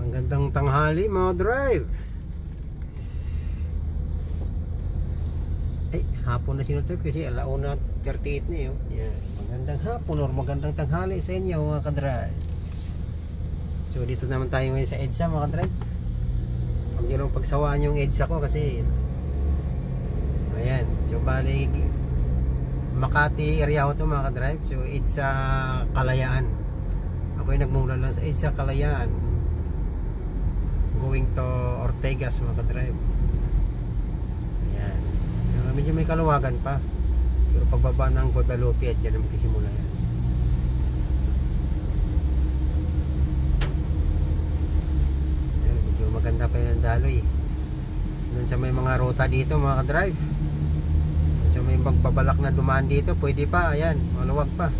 Magandang tanghali mga drive. Hapon na sinutip kasi 1:38 na yun. Yan. Magandang hapon or magandang tanghali sa inyo mga ka-drive. So dito naman tayo ngayon sa EDSA mga ka-drive. Huwag nyo lang pagsawaan yung EDSA ko kasi ayan. So bali Makati area ko to mga ka-drive. So EDSA Kalayaan. Ako yung nagmumula lang sa EDSA Kalayaan going to Ortegas mga ka-drive. Ayan. So medyo may kaluwagan pa. Pero pagbaba ng Guadalupe at dyan na magsisimula yan. Ayan, medyo maganda pa yun ang daloy. Doon sa may mga ruta dito mga ka-drive. So may magbabalak na dumaan dito, pwede pa. Ayan, maluwag pa.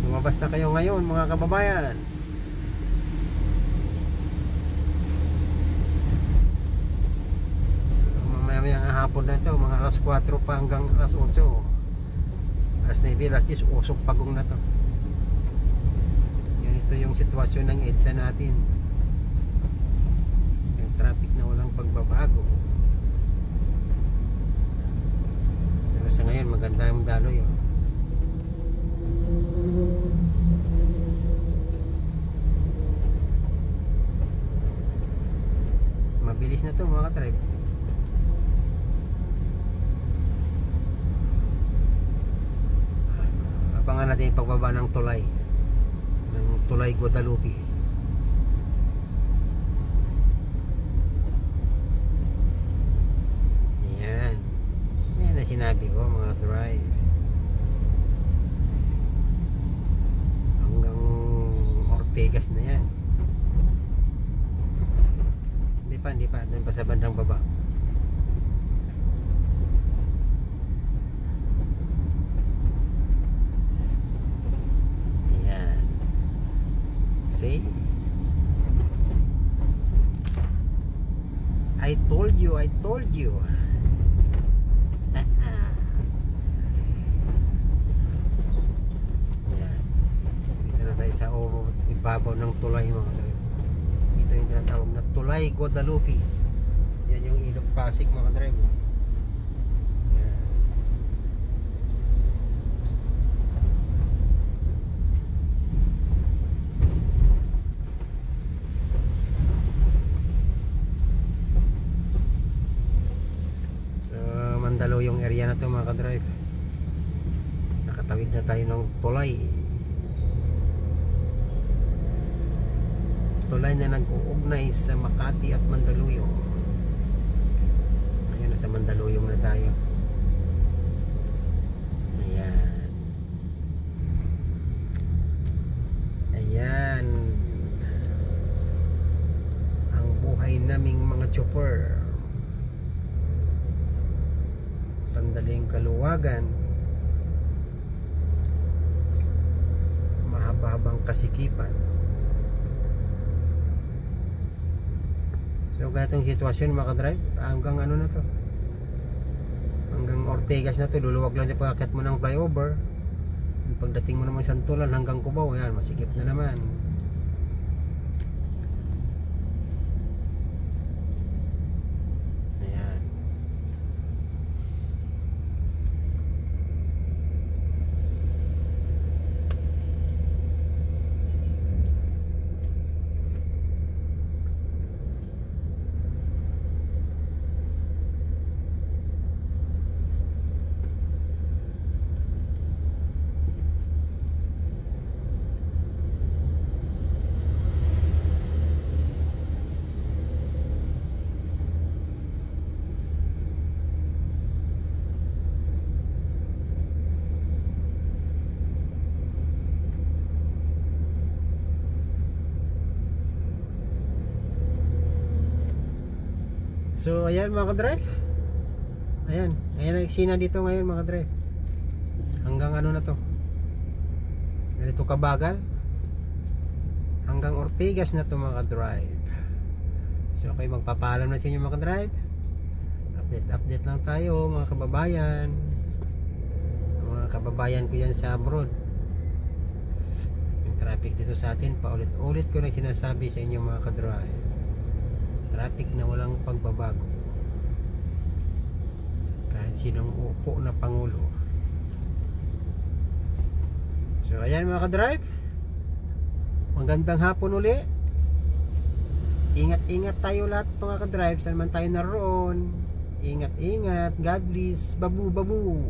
Lumabas na kayo ngayon mga kababayan. Mamayang hapon na ito, mga alas 4 pa hanggang alas 8, alas 9, alas 10, usok pagong na to. Ganito yung sitwasyon ng EDSA natin. Yung traffic na walang pagbabago. So, sa ngayon maganda yung daloy. Mabilis na to mga ka-drive. Abangan natin yung pagbaba ng tulay Guadalupe. Yan na sinabi ko mga drive. Hanggang Ortegas na yan. Hindi pa doon pa sa bandang baba. See? I told you. Yan. Dito na tayo sa ibabaw ng tulay mga ka-drive. Ito yung tinatawag na tulay Guadalupe. Yan yung Ilog Pasig mga ka-drive. Yung area na to mga ka-drive. Nakatawid na tayo ng tulay na nag-uugnay sa Makati at Mandaluyong. Ayun, nasa Mandaluyong na tayo. Ayan ang buhay naming mga chopper. Sandaling kaluwagan, mahaba-habang kasikipan. So ganitong sitwasyon mga ka-drive. Hanggang ano na to, hanggang Ortegas na to. Luluwag lang yung pagkakit mo ng flyover. Pagdating mo naman Santolan hanggang Cubao, yan, masikip na naman. So ayan mga ka-drive. Ayan ang eksena dito ngayon mga ka-drive. Hanggang ano na to, ganito kabagal. Hanggang Ortegas na to mga ka-drive. So okay, magpapaalam na sa inyo mga ka-drive. Update lang tayo mga kababayan. Mga kababayan ko yan sa abroad. traffic dito sa atin, paulit-ulit ko na sinasabi sa inyo mga ka-drive, traffic na walang pagbabago kahit sinong upo na pangulo. So ayan mga ka-drive, magandang hapon uli. Ingat-ingat tayo lahat mga ka-drive, saan man tayo naroon. Ingat-ingat, God bless, babu babu.